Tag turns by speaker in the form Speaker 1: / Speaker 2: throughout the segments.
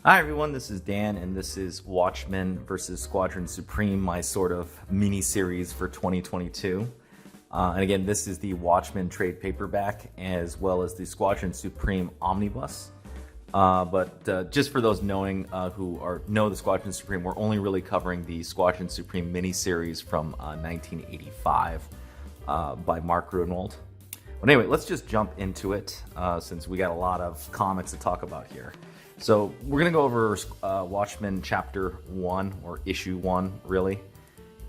Speaker 1: Hi everyone, this is Dan, and this is Watchmen versus Squadron Supreme, my sort of mini-series for 2022. And again, this is the Watchmen trade paperback, as well as the Squadron Supreme omnibus. But just for those knowing know the Squadron Supreme, we're only really covering the Squadron Supreme mini-series from 1985 by Mark Gruenwald. But anyway, let's just jump into it, since we got a lot of comics to talk about here. So we're going to go over Watchmen Chapter 1, or Issue 1, really.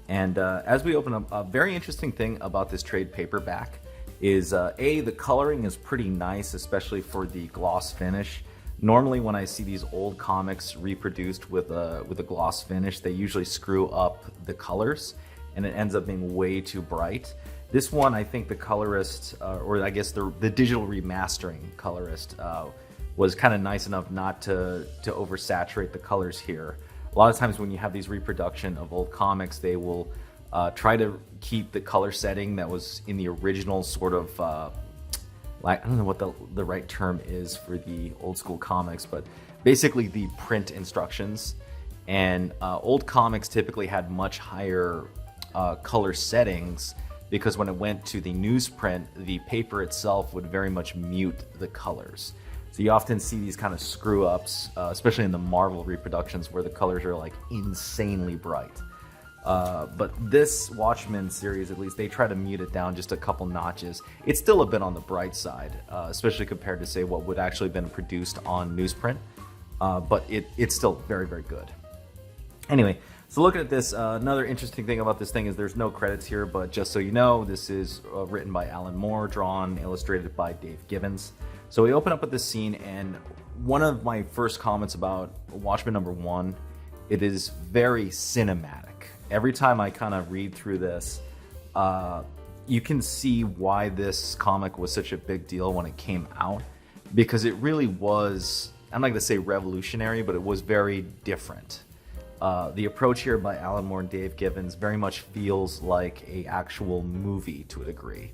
Speaker 1: And as we open up, a very interesting thing about this trade paperback is, the coloring is pretty nice, especially for the gloss finish. Normally when I see these old comics reproduced with a gloss finish, they usually screw up the colors, and it ends up being way too bright. This one, I think the colorist, or I guess the digital remastering colorist, was kind of nice enough not to oversaturate the colors here. A lot of times when you have these reproduction of old comics, they will try to keep the color setting that was in the original sort of, I don't know what the right term is for the old school comics, but basically the print instructions. And old comics typically had much higher color settings, because when it went to the newsprint, the paper itself would very much mute the colors. So you often see these kind of screw-ups, especially in the Marvel reproductions, where the colors are like insanely bright. But this Watchmen series, at least, they try to mute it down just a couple notches. It's still a bit on the bright side, especially compared to, say, what would actually have been produced on newsprint. But it's still very, very good. Anyway, so looking at this, another interesting thing about this thing is there's no credits here, but just so you know, this is written by Alan Moore, drawn, illustrated by Dave Gibbons. So we open up with this scene, and one of my first comments about Watchmen #1, it is very cinematic. Every time I kind of read through this, you can see why this comic was such a big deal when it came out, because it really was, I'm not going to say revolutionary, but it was very different. The approach here by Alan Moore and Dave Gibbons very much feels like an actual movie to a degree.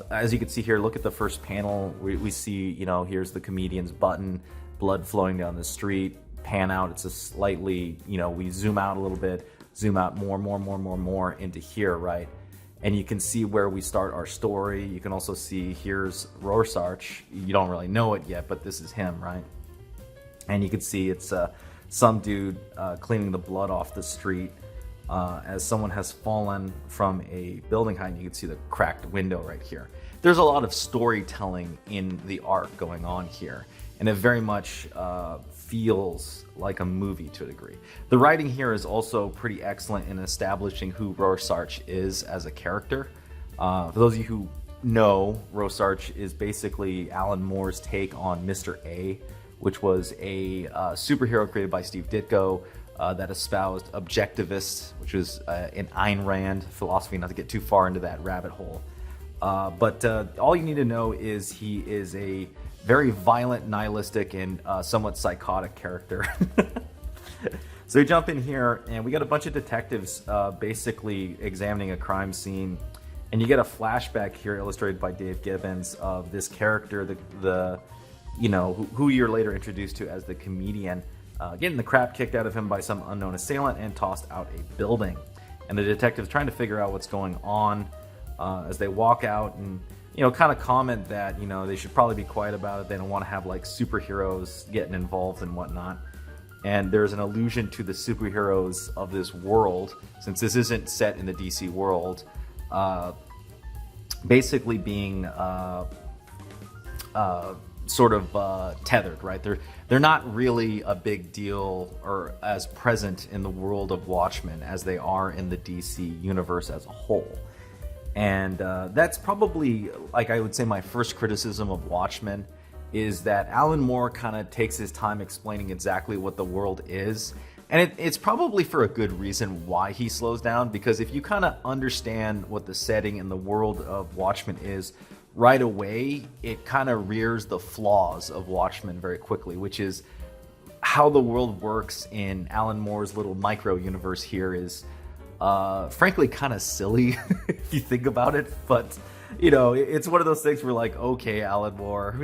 Speaker 1: As you can see here, look at the first panel. We see, here's the comedian's button, blood flowing down the street, pan out. It's a slightly, we zoom out a little bit, zoom out more into here, right? And you can see where we start our story. You can also see here's Rorschach. You don't really know it yet, but this is him, right? And you can see it's some dude cleaning the blood off the street. As someone has fallen from a building height, and you can see the cracked window right here. There's a lot of storytelling in the art going on here, and it very much feels like a movie to a degree. The writing here is also pretty excellent in establishing who Rorschach is as a character. For those of you who know, Rorschach is basically Alan Moore's take on Mr. A, which was a superhero created by Steve Ditko, that espoused objectivist, which was an Ayn Rand philosophy, not to get too far into that rabbit hole. But all you need to know is he is a very violent, nihilistic, and somewhat psychotic character. So we jump in here, and we got a bunch of detectives basically examining a crime scene. And you get a flashback here illustrated by Dave Gibbons of this character, who you're later introduced to as the comedian, getting the crap kicked out of him by some unknown assailant and tossed out a building. And the detective's trying to figure out what's going on as they walk out, and kind of comment that they should probably be quiet about it. They don't want to have like superheroes getting involved and whatnot. And there's an allusion to the superheroes of this world, since this isn't set in the DC world, basically being sort of tethered, right? They're not really a big deal or as present in the world of Watchmen as they are in the DC universe as a whole. And that's probably, like, I would say my first criticism of Watchmen is that Alan Moore kind of takes his time explaining exactly what the world is. And it's probably for a good reason why he slows down, because if you kind of understand what the setting and the world of Watchmen is right away, it kind of rears the flaws of Watchmen very quickly, which is how the world works in Alan Moore's little micro universe here is frankly kind of silly if you think about it. But it's one of those things where like, okay, Alan Moore,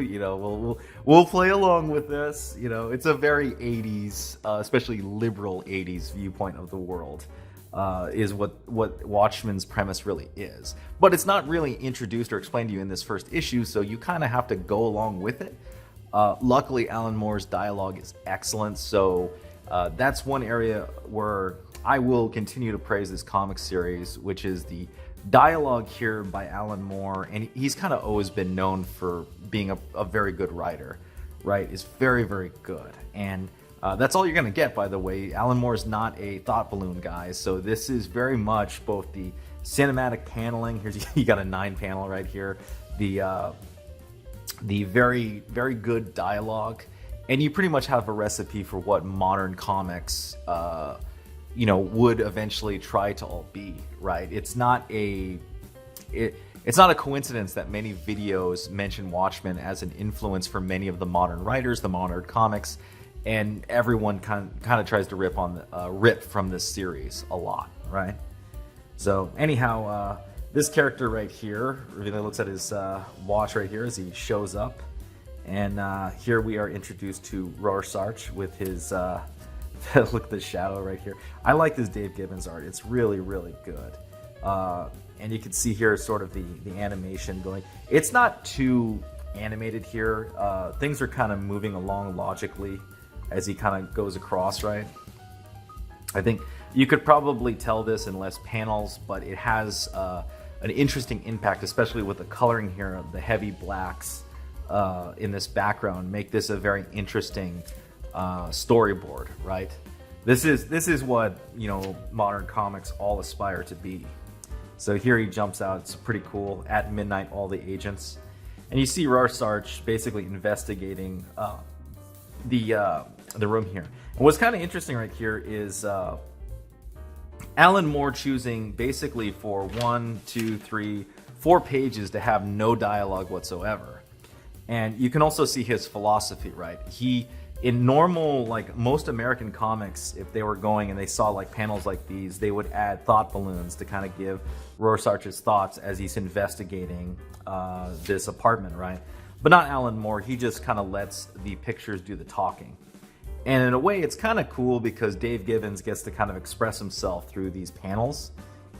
Speaker 1: we'll play along with this. It's a very 80s, especially liberal 80s viewpoint of the world. Is what Watchmen's premise really is. But it's not really introduced or explained to you in this first issue, so you kind of have to go along with it. Luckily, Alan Moore's dialogue is excellent, so that's one area where I will continue to praise this comic series, which is the dialogue here by Alan Moore. And he's kind of always been known for being a very good writer, right? Is very, very good. And that's all you're going to get, by the way. Alan Moore is not a thought balloon guy, so this is very much both the cinematic paneling. Here's you got a 9 panel right here. The very, very good dialogue, and you pretty much have a recipe for what modern comics, would eventually try to all be. Right? It's not a coincidence that many videos mention Watchmen as an influence for many of the modern writers, the modern comics. And everyone kind of tries to rip from this series a lot, right? So anyhow, this character right here really looks at his watch right here as he shows up, and here we are introduced to Rorschach with his look at the shadow right here. I like this Dave Gibbons art; it's really, really good. And you can see here sort of the animation going. It's not too animated here. Things are kind of moving along logically as he kind of goes across, right? I think you could probably tell this in less panels, but it has an interesting impact, especially with the coloring here of the heavy blacks in this background, make this a very interesting storyboard, right? This is what modern comics all aspire to be. So here he jumps out. It's pretty cool. At midnight, all the agents, and you see Rorschach basically investigating the room here. And what's kind of interesting right here is Alan Moore choosing basically for 1, 2, 3, 4 pages to have no dialogue whatsoever. And you can also see his philosophy, right? In normal, like most American comics, if they were going and they saw like panels like these, they would add thought balloons to kind of give Rorschach's thoughts as he's investigating this apartment, right? But not Alan Moore. He just kind of lets the pictures do the talking. And in a way, it's kind of cool because Dave Gibbons gets to kind of express himself through these panels.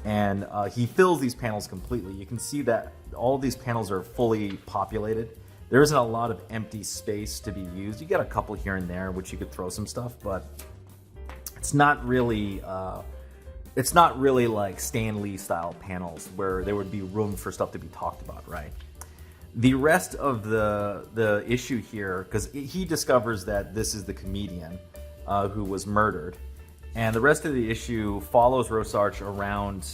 Speaker 1: And he fills these panels completely. You can see that all of these panels are fully populated. There isn't a lot of empty space to be used. You get a couple here and there, which you could throw some stuff, but it's not really like Stan Lee style panels where there would be room for stuff to be talked about, right? The rest of the issue here, because he discovers that this is the comedian who was murdered, and the rest of the issue follows Rorschach around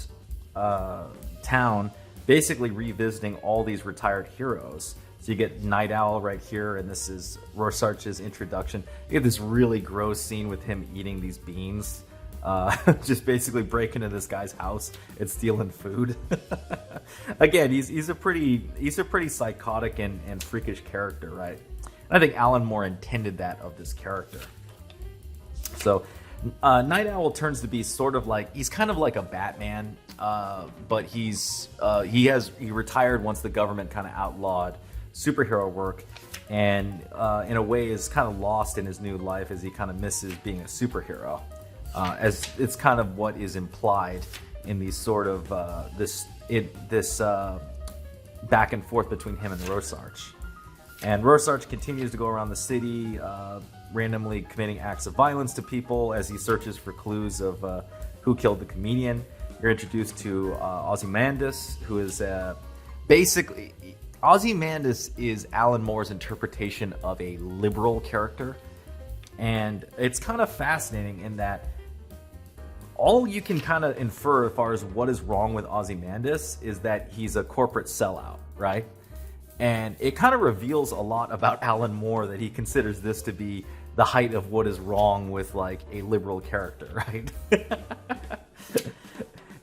Speaker 1: town, basically revisiting all these retired heroes. So you get Night Owl right here, and this is Rorschach's introduction. You get this really gross scene with him eating these beans. Just basically breaking into this guy's house and stealing food. Again, he's a pretty psychotic and freakish character, right? And I think Alan Moore intended that of this character. So Night Owl turns to be sort of like, he's kind of like a Batman, but he retired once the government kind of outlawed superhero work, and in a way is kind of lost in his new life as he kind of misses being a superhero. As it's kind of what is implied in these sort of this back and forth between him and Rorschach. And Rorschach continues to go around the city, randomly committing acts of violence to people as he searches for clues of who killed the comedian. You're introduced to Ozymandias, who is basically... Ozymandias is Alan Moore's interpretation of a liberal character. And it's kind of fascinating in that all you can kind of infer as far as what is wrong with Ozymandias is that he's a corporate sellout, right? And it kind of reveals a lot about Alan Moore, that he considers this to be the height of what is wrong with like a liberal character, right?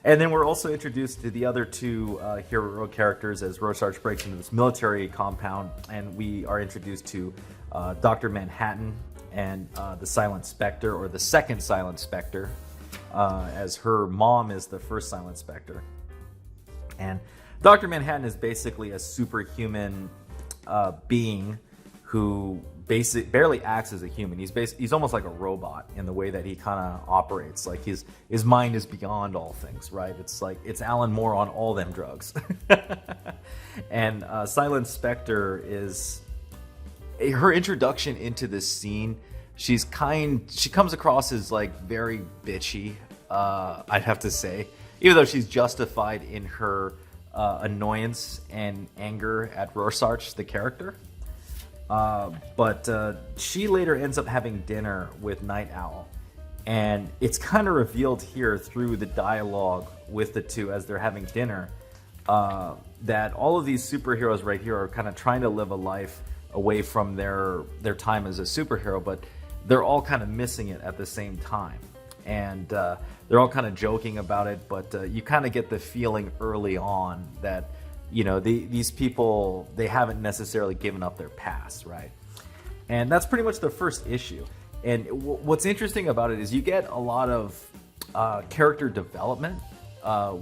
Speaker 1: And then we're also introduced to the other two hero characters as Rorschach breaks into this military compound, and we are introduced to Dr. Manhattan and the Silent Spectre, or the second Silent Spectre, as her mom is the first Silent Spectre. And Dr. Manhattan is basically a superhuman being who barely acts as a human. He's almost like a robot in the way that he kind of operates. Like his mind is beyond all things, right? It's like it's Alan Moore on all them drugs. And Silent Spectre is her introduction into this scene. She comes across as like very bitchy, I'd have to say, even though she's justified in her annoyance and anger at Rorschach, the character. But she later ends up having dinner with Night Owl. And it's kind of revealed here through the dialogue with the two as they're having dinner that all of these superheroes right here are kind of trying to live a life away from their time as a superhero, but they're all kind of missing it at the same time. And they're all kind of joking about it, but you kind of get the feeling early on that, you know, these people, they haven't necessarily given up their past, right? And that's pretty much the first issue. And what's interesting about it is you get a lot of character development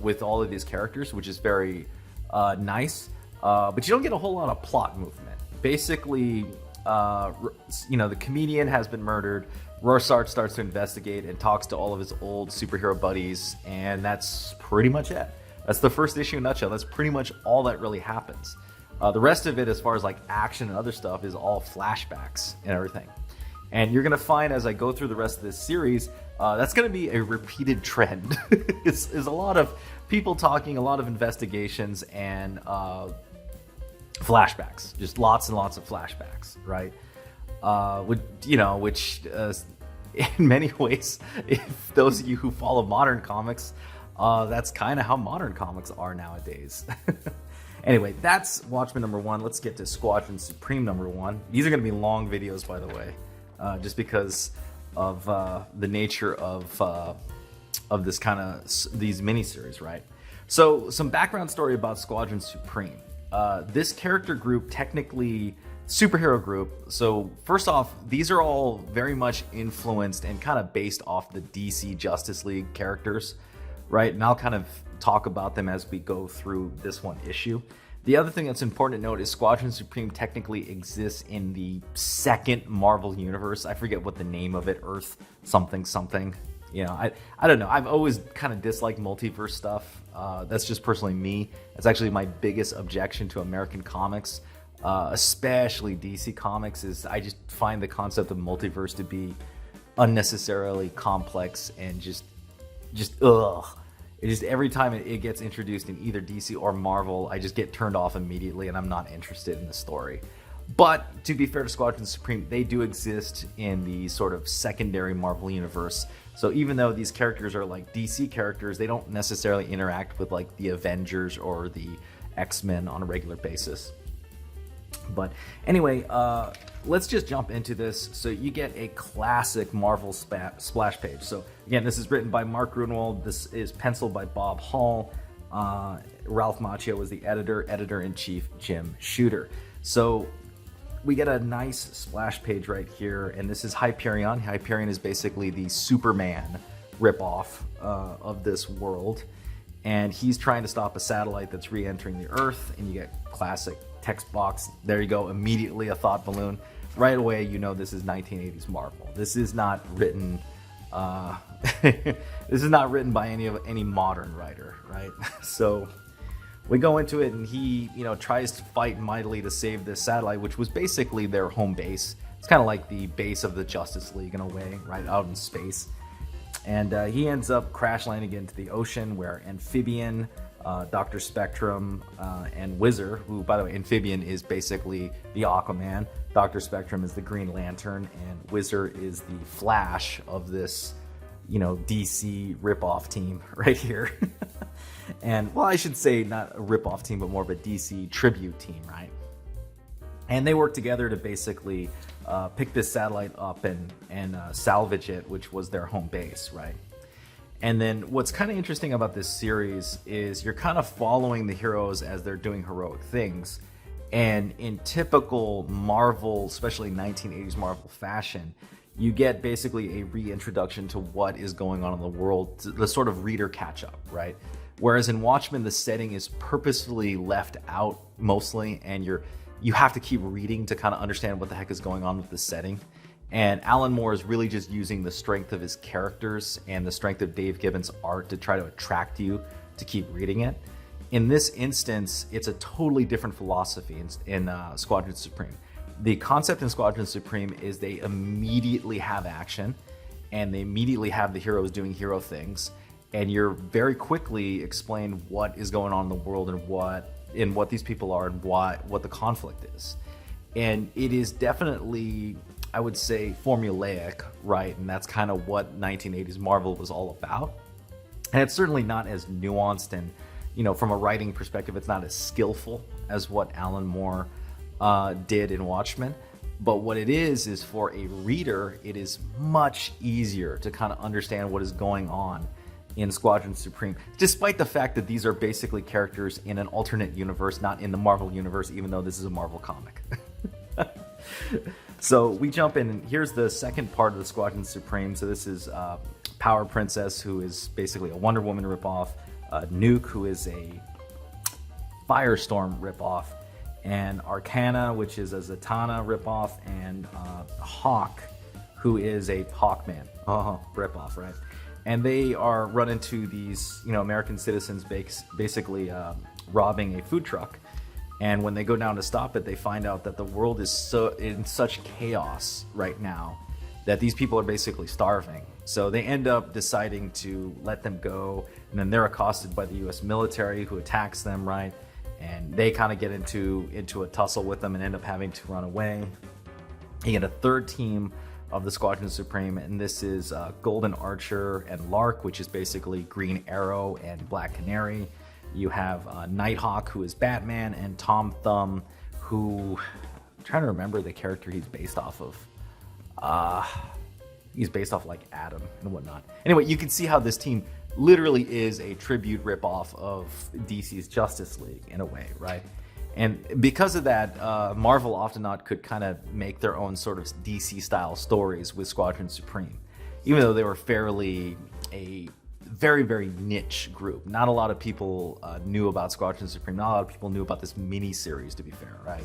Speaker 1: with all of these characters, which is very nice, but you don't get a whole lot of plot movement. Basically, you know, the comedian has been murdered. Rorschach starts to investigate and talks to all of his old superhero buddies, and that's pretty much it. That's the first issue in a nutshell. That's pretty much all that really happens. The rest of it, as far as like action and other stuff, is all flashbacks and everything. And you're gonna find as I go through the rest of this series, that's gonna be a repeated trend. It's a lot of people talking, a lot of investigations, and flashbacks. Just lots and lots of flashbacks, right? Which in many ways, if those of you who follow modern comics, that's kind of how modern comics are nowadays. Anyway, that's Watchmen #1. Let's get to Squadron Supreme #1. These are going to be long videos, by the way, just because of the nature of this kind of these miniseries, right? So, some background story about Squadron Supreme. This character group, technically superhero group. So first off, these are all very much influenced and kind of based off the DC Justice League characters, right? And I'll kind of talk about them as we go through this one issue. The other thing that's important to note is Squadron Supreme technically exists in the second Marvel universe. I forget what the name of it, Earth something something. You know, I don't know. I've always kind of disliked multiverse stuff. That's just personally me. It's actually my biggest objection to American comics, especially DC Comics, is I just find the concept of multiverse to be unnecessarily complex and just ugh. It just every time it gets introduced in either DC or Marvel, I just get turned off immediately and I'm not interested in the story. But to be fair to Squadron Supreme, they do exist in the sort of secondary Marvel universe. So even though these characters are like DC characters, they don't necessarily interact with like the Avengers or the X-Men on a regular basis. But anyway, let's just jump into this. So you get a classic Marvel splash page. So again, this is written by Mark Gruenwald. This is penciled by Bob Hall. Ralph Macchio was the editor-in-chief Jim Shooter. So we get a nice splash page right here, and this is Hyperion. Hyperion is basically the Superman ripoff of this world, and he's trying to stop a satellite that's re-entering the Earth, and you get classic text box. There you go, immediately a thought balloon. Right away, you know this is 1980s Marvel. This is not written. This is not written by any modern writer, right? So we go into it, and he, tries to fight mightily to save this satellite, which was basically their home base. It's kind of like the base of the Justice League in a way, right out in space. And he ends up crash landing into the ocean, where Amphibian, Dr. Spectrum, and Whizzer, who, by the way, Amphibian is basically the Aquaman, Dr. Spectrum is the Green Lantern, and Whizzer is the Flash of this, DC ripoff team right here. And, well, I should say not a ripoff team, but more of a DC tribute team, right? And they work together to basically pick this satellite up and salvage it, which was their home base, right? And then what's kind of interesting about this series is you're kind of following the heroes as they're doing heroic things. And in typical Marvel, especially 1980s Marvel fashion, you get basically a reintroduction to what is going on in the world, the sort of reader catch-up, right? Whereas in Watchmen, the setting is purposefully left out mostly, and you have to keep reading to kind of understand what the heck is going on with the setting. And Alan Moore is really just using the strength of his characters and the strength of Dave Gibbons' art to try to attract you to keep reading it. In this instance, it's a totally different philosophy in Squadron Supreme. The concept in Squadron Supreme is they immediately have action, and they immediately have the heroes doing hero things, and you're very quickly explained what is going on in the world and what these people are and what the conflict is. And it is definitely, I would say, formulaic, right? And that's kind of what 1980s Marvel was all about. And it's certainly not as nuanced and, from a writing perspective, it's not as skillful as what Alan Moore did in Watchmen. But what it is for a reader, it is much easier to kind of understand what is going on in Squadron Supreme, despite the fact that these are basically characters in an alternate universe, not in the Marvel universe, even though this is a Marvel comic. So we jump in, and here's the second part of the Squadron Supreme. So this is Power Princess, who is basically a Wonder Woman ripoff, Nuke, who is a Firestorm ripoff, and Arcana, which is a Zatanna ripoff, and Hawk, who is a Hawkman ripoff, right? And they are run into these, American citizens basically robbing a food truck. And when they go down to stop it, they find out that the world is so in such chaos right now that these people are basically starving. So they end up deciding to let them go, and then they're accosted by the U.S. military, who attacks them, right? And they kind of get into a tussle with them and end up having to run away. You get a third team of the Squadron Supreme, and this is Golden Archer and Lark, which is basically Green Arrow and Black Canary. You have Nighthawk, who is Batman, and Tom Thumb, who I'm trying to remember the character he's based off of. He's based off like Adam and whatnot. Anyway, you can see how this team literally is a tribute ripoff of DC's Justice League in a way, right? And because of that, Marvel often not could kind of make their own sort of DC-style stories with Squadron Supreme, even though they were fairly a very, very niche group. Not a lot of people knew about Squadron Supreme. Not a lot of people knew about this mini-series, to be fair, right?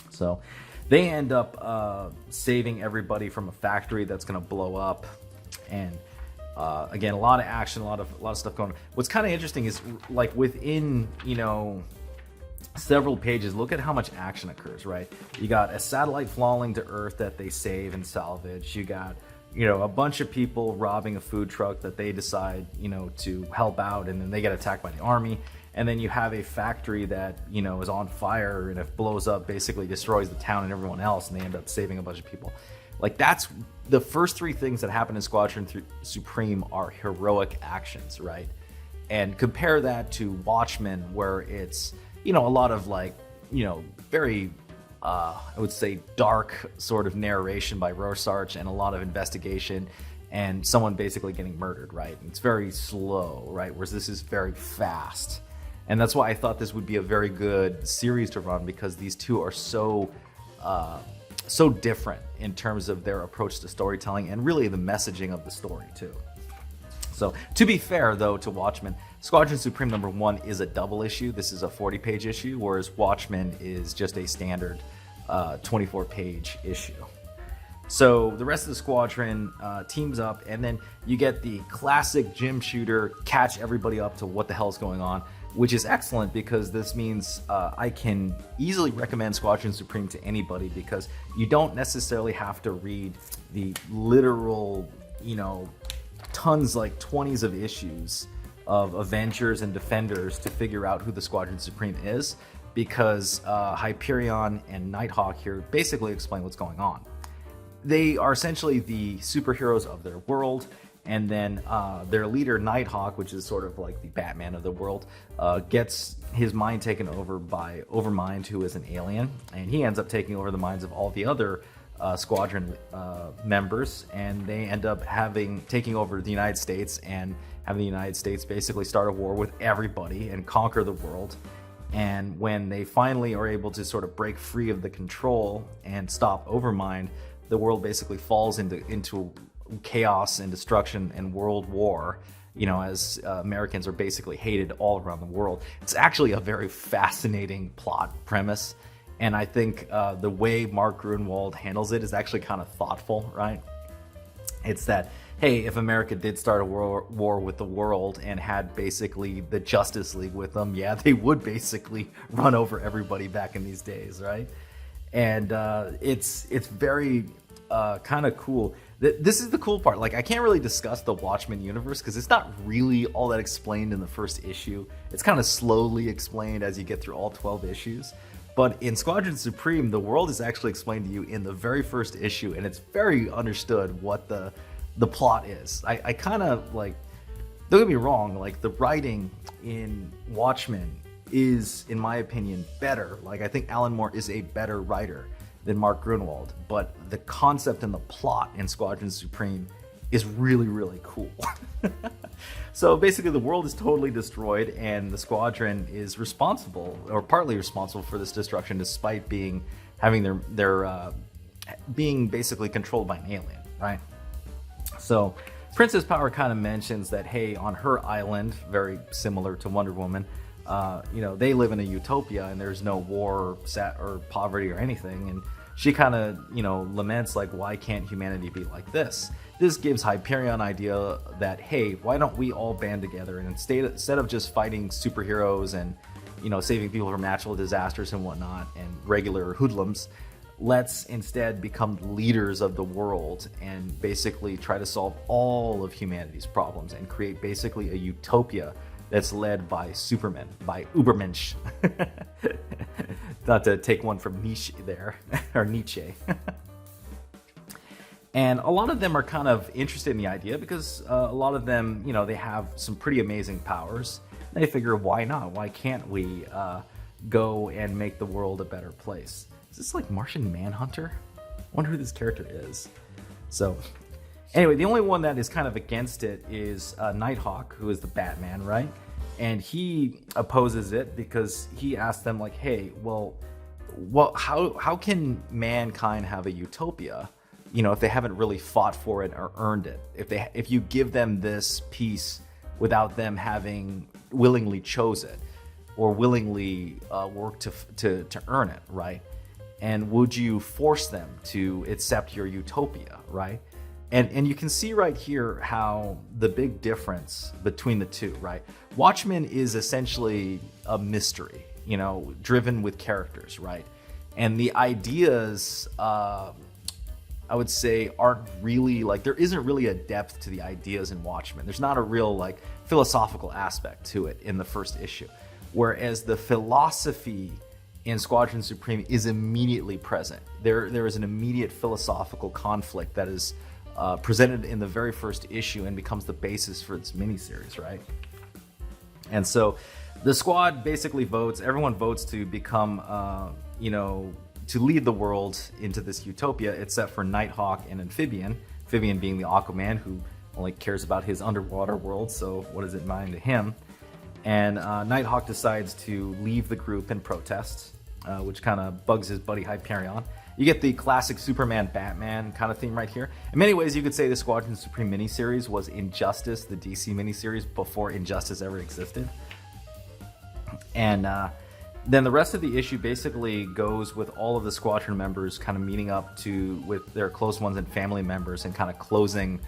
Speaker 1: So they end up saving everybody from a factory that's going to blow up. And again, a lot of action, a lot of stuff going on. What's kind of interesting is, like, within, several pages, look at how much action occurs, right? You got a satellite falling to Earth that they save and salvage. You got, a bunch of people robbing a food truck that they decide, to help out, and then they get attacked by the army. And then you have a factory that, is on fire, and if it blows up, basically destroys the town and everyone else, and they end up saving a bunch of people. Like, that's the first three things that happen in Squadron Supreme are heroic actions, right? And compare that to Watchmen, where it's, a lot of very, I would say, dark sort of narration by Rorschach and a lot of investigation and someone basically getting murdered, right? It's very slow, right? Whereas this is very fast. And that's why I thought this would be a very good series to run, because these two are so different in terms of their approach to storytelling and really the messaging of the story too. So, to be fair, though, to Watchmen, Squadron Supreme #1 is a double issue. This is a 40-page issue, whereas Watchmen is just a standard 24-page issue. So the rest of the squadron teams up, and then you get the classic Jim Shooter catch everybody up to what the hell's going on, which is excellent, because this means I can easily recommend Squadron Supreme to anybody, because you don't necessarily have to read the literal, tons, like 20s of issues of Avengers and Defenders to figure out who the Squadron Supreme is, because Hyperion and Nighthawk here basically explain what's going on. They are essentially the superheroes of their world, and then their leader, Nighthawk, which is sort of like the Batman of the world, gets his mind taken over by Overmind, who is an alien, and he ends up taking over the minds of all the other squadron members, and they end up taking over the United States and having the United States basically start a war with everybody and conquer the world. And when they finally are able to sort of break free of the control and stop Overmind, the world basically falls into chaos and destruction and world war, as Americans are basically hated all around the world. It's actually a very fascinating plot premise. And I think the way Mark Gruenwald handles it is actually kind of thoughtful, right? It's that, hey, if America did start a war with the world and had basically the Justice League with them, yeah, they would basically run over everybody back in these days, right? And it's very kind of cool. This is the cool part. Like, I can't really discuss the Watchmen universe because it's not really all that explained in the first issue. It's kind of slowly explained as you get through all 12 issues. But in Squadron Supreme, the world is actually explained to you in the very first issue, and it's very understood what the plot is. I kind of, like, don't get me wrong, like, the writing in Watchmen is, in my opinion, better. Like, I think Alan Moore is a better writer than Mark Gruenwald, but the concept and the plot in Squadron Supreme is really, really cool. So basically the world is totally destroyed, and the Squadron is responsible, or partly responsible, for this destruction, despite being basically controlled by an alien, right? So Princess Power kind of mentions that, hey, on her island, very similar to Wonder Woman, they live in a utopia and there's no war or poverty or anything. And she kind of, laments, like, why can't humanity be like this? This gives Hyperion an idea that, hey, why don't we all band together, and instead of just fighting superheroes and, saving people from natural disasters and whatnot and regular hoodlums, let's instead become leaders of the world and basically try to solve all of humanity's problems and create basically a utopia that's led by Superman, by Ubermensch. Not to take one from Nietzsche there, or Nietzsche. And a lot of them are kind of interested in the idea because a lot of them, they have some pretty amazing powers. They figure, why not? Why can't we go and make the world a better place? Is this like Martian Manhunter? I wonder who this character is. So, anyway, the only one that is kind of against it is Nighthawk, who is the Batman, right? And he opposes it because he asked them, like, hey, well, how can mankind have a utopia, if they haven't really fought for it or earned it? If you give them this peace without them having willingly chose it or willingly worked to earn it, right? And would you force them to accept your utopia, right? And you can see right here how the big difference between the two, right? Watchmen is essentially a mystery, driven with characters, right? And the ideas, I would say, aren't really, like, there isn't really a depth to the ideas in Watchmen. There's not a real, like, philosophical aspect to it in the first issue. Whereas the philosophy in Squadron Supreme is immediately present. There is an immediate philosophical conflict that is presented in the very first issue and becomes the basis for its miniseries, right? And so the squad basically votes, everyone votes to become, to lead the world into this utopia, except for Nighthawk and Amphibian. Amphibian being the Aquaman, who only cares about his underwater world, so what does it matter to him? And Nighthawk decides to leave the group in protest, which kind of bugs his buddy Hyperion. You get the classic Superman-Batman kind of theme right here. In many ways, you could say the Squadron Supreme miniseries was Injustice, the DC miniseries, before Injustice ever existed. And then the rest of the issue basically goes with all of the Squadron members kind of meeting up with their close ones and family members and kind of closing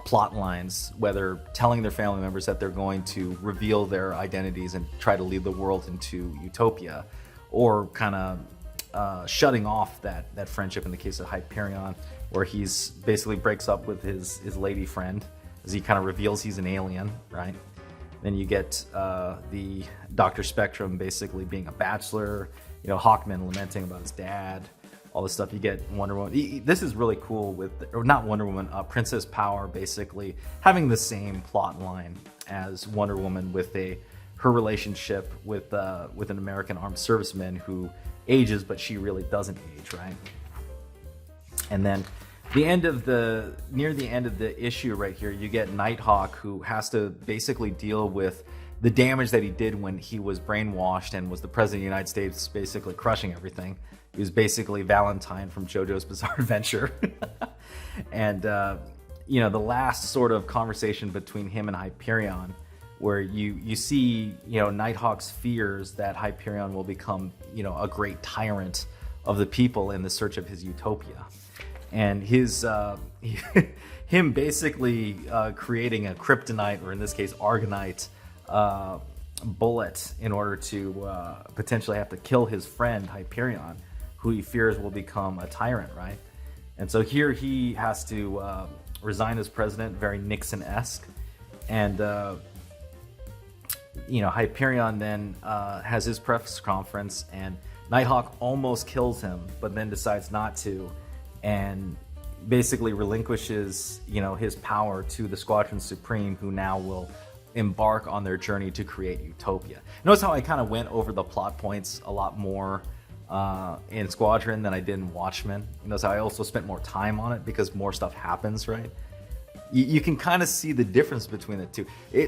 Speaker 1: plot lines, whether telling their family members that they're going to reveal their identities and try to lead the world into utopia, or kind of shutting off that friendship in the case of Hyperion, where he's basically breaks up with his lady friend as he kind of reveals he's an alien, right? Then you get the Dr. Spectrum basically being a bachelor, Hawkman lamenting about his dad, all this stuff. You get Wonder Woman. This is really cool or not Wonder Woman, Princess Power basically having the same plot line as Wonder Woman with her relationship with an American armed serviceman who ages, but she really doesn't age, right? And then near the end of the issue right here, you get Nighthawk, who has to basically deal with the damage that he did when he was brainwashed and was the president of the United States, basically crushing everything. He was basically Valentine from JoJo's Bizarre Adventure. And the last sort of conversation between him and Hyperion, where you see, Nighthawk's fears that Hyperion will become, a great tyrant of the people in the search of his utopia. And his him basically creating a kryptonite, or in this case argonite, bullet in order to potentially have to kill his friend Hyperion, who he fears will become a tyrant, right? And so here he has to resign as president, very Nixon-esque. And Hyperion then has his press conference, and Nighthawk almost kills him, but then decides not to, and basically relinquishes, his power to the Squadron Supreme, who now will embark on their journey to create utopia. Notice how I kind of went over the plot points a lot more in Squadron than I did in Watchmen. Notice how I also spent more time on it because more stuff happens, right? You can kind of see the difference between the two.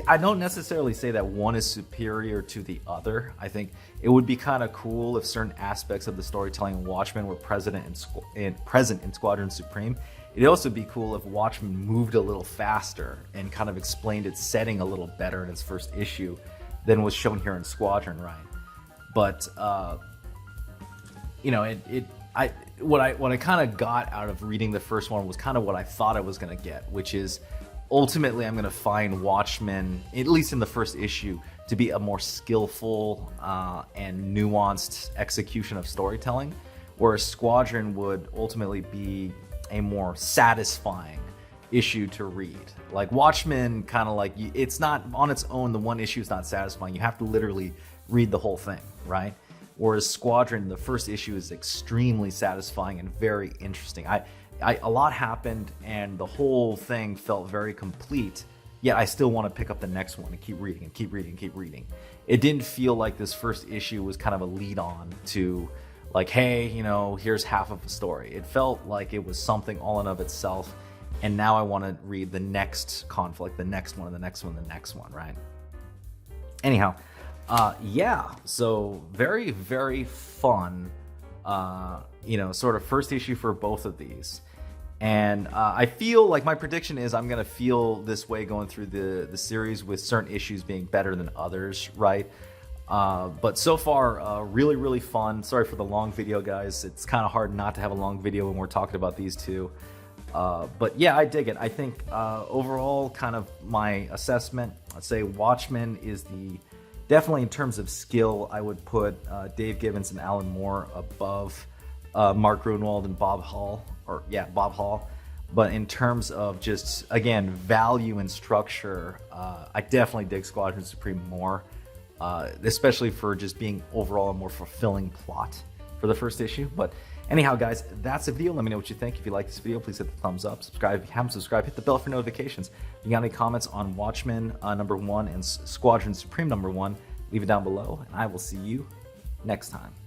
Speaker 1: I don't necessarily say that one is superior to the other. I think it would be kind of cool if certain aspects of the storytelling in Watchmen were present in Squadron Supreme. It'd also be cool if Watchmen moved a little faster and kind of explained its setting a little better in its first issue than was shown here in Squadron, right? But what I kind of got out of reading the first one was kind of what I thought I was going to get, which is ultimately I'm going to find Watchmen, at least in the first issue, to be a more skillful and nuanced execution of storytelling, whereas Squadron would ultimately be a more satisfying issue to read. Like Watchmen, kind of like, it's not on its own, the one issue is not satisfying. You have to literally read the whole thing, right? Whereas Squadron, the first issue is extremely satisfying and very interesting. A lot happened and the whole thing felt very complete, yet I still want to pick up the next one and keep reading and keep reading and keep reading. It didn't feel like this first issue was kind of a lead on to like, hey, here's half of a story. It felt like it was something all in of itself, and now I want to read the next conflict, the next one, the next one, the next one, right? Anyhow, so very, very fun, sort of first issue for both of these. And I feel like my prediction is I'm going to feel this way going through the series, with certain issues being better than others, right? But so far, really, really fun. Sorry for the long video, guys. It's kind of hard not to have a long video when we're talking about these two. But yeah, I dig it. I think overall, kind of my assessment, I'd say Watchmen is definitely in terms of skill, I would put Dave Gibbons and Alan Moore above Mark Gruenwald and Bob Hall. But in terms of just, again, value and structure, I definitely dig Squadron Supreme more, especially for just being overall a more fulfilling plot for the first issue. But anyhow, guys, that's the video. Let me know what you think. If you like this video, please hit the thumbs up. Subscribe if you haven't subscribed. Hit the bell for notifications. If you got any comments on Watchmen #1 and Squadron Supreme #1, leave it down below, and I will see you next time.